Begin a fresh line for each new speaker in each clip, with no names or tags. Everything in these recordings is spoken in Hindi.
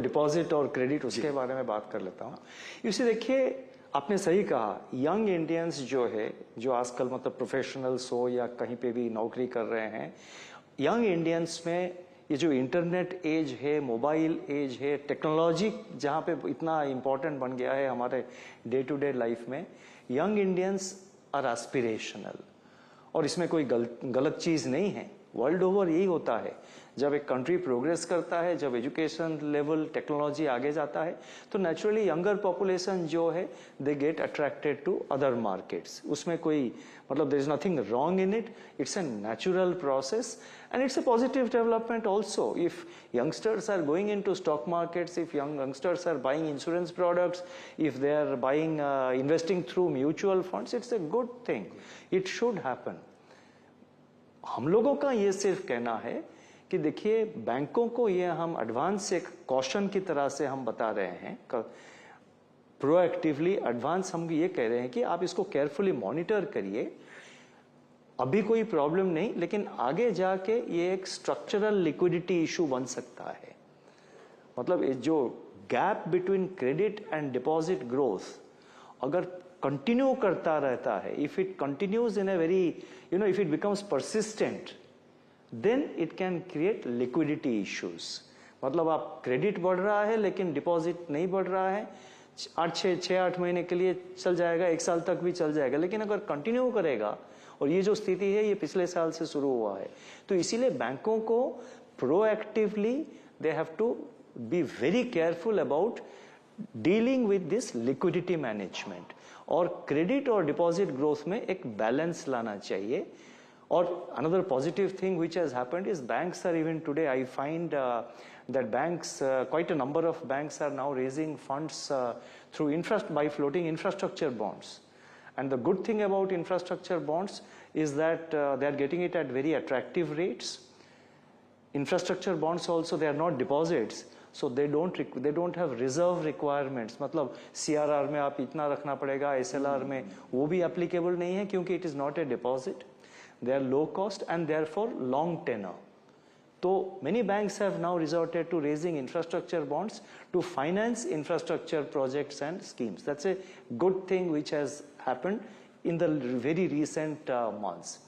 डिपॉजिट और क्रेडिट उसके बारे में बात कर लेता हूँ। इसे देखिए, आपने सही कहा, यंग इंडियंस जो है, जो आजकल मतलब प्रोफेशनल्स हो या कहीं पे भी नौकरी कर रहे हैं, यंग इंडियंस में ये जो इंटरनेट एज है, मोबाइल एज है, टेक्नोलॉजी जहाँ पे इतना इम्पोर्टेंट बन गया है हमारे डे टू डे लाइफ में, यंग इंडियंस आर एस्पिरेशनल। और इसमें कोई गलत चीज़ नहीं है। वर्ल्ड ओवर यही होता है, जब एक कंट्री प्रोग्रेस करता है, जब एजुकेशन लेवल टेक्नोलॉजी आगे जाता है, तो नेचुरली यंगर पॉपुलेशन जो है they get attracted to other markets. उसमें कोई मतलब there is nothing wrong in it, it's a natural process and it's a positive development also. If youngsters are going into stock markets, if youngsters are buying insurance products, if they are buying investing through mutual funds, it's a good thing. It should happen. हम लोगों का ये सिर्फ कहना है कि देखिए, बैंकों को ये हम एडवांस एक कॉशन की तरह से हम बता रहे हैं, प्रोएक्टिवली एडवांस हम ये कह रहे हैं कि आप इसको केयरफुली मॉनिटर करिए। अभी कोई प्रॉब्लम नहीं, लेकिन आगे जाके ये एक स्ट्रक्चरल लिक्विडिटी इशू बन सकता है। मतलब जो gap between credit and deposit growth अगर कंटिन्यू करता रहता है, if it continues in a very if it becomes persistent, then it can create liquidity issues. मतलब आप क्रेडिट बढ़ रहा है लेकिन डिपॉजिट नहीं बढ़ रहा है, 6-8 महीने के लिए चल जाएगा, 1 साल तक भी चल जाएगा, लेकिन अगर कंटिन्यू करेगा, और ये जो स्थिति है ये पिछले साल से शुरू हुआ है, तो इसीलिए बैंकों को proactively they have to be very careful about dealing with this liquidity management, और क्रेडिट और डिपॉजिट ग्रोथ में एक बैलेंस लाना चाहिए। और another positive thing which has happened is banks are even today, I find that banks, quite a number of banks are now raising funds through by floating infrastructure bonds. And the good thing about infrastructure bonds is that they are getting it at very attractive rates. Infrastructure bonds also, they are not deposits, so they don't have reserve requirements. मतलब CRR में आप इतना रखना पड़ेगा, SLR में वो भी applicable नहीं है, क्योंकि it is not a deposit. They are low cost and therefore long tenor. So many banks have now resorted to raising infrastructure bonds to finance infrastructure projects and schemes. That's a good thing which has happened in the very recent months.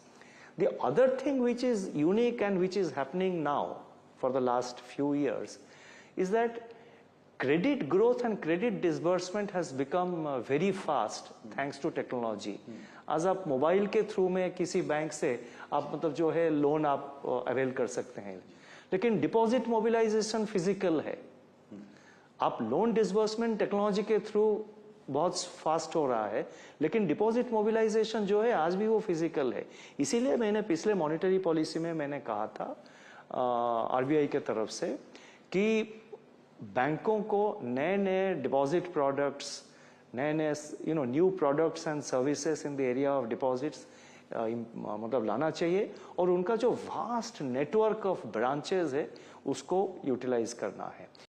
The other thing which is unique and which is happening now for the last few years is that credit growth and credit disbursement has become very fast thanks to technology. आज आप मोबाइल के थ्रू में किसी बैंक से आप मतलब जो है लोन आप अवेल कर सकते हैं, लेकिन डिपॉजिट मोबिलाइजेशन फिजिकल है। आप लोन डिसबर्समेंट टेक्नोलॉजी के थ्रू बहुत फास्ट हो रहा है, लेकिन डिपॉजिट मोबिलाइजेशन जो है आज भी वो फिजिकल है। इसीलिए मैंने पिछले मॉनेटरी पॉलिसी में मैंने कहा था RBI के तरफ से कि बैंकों को नए नए डिपॉजिट प्रोडक्ट्स, नए new products and services in the area of deposits मतलब लाना चाहिए, और उनका जो वास्ट नेटवर्क ऑफ ब्रांचेस है उसको यूटिलाइज करना है।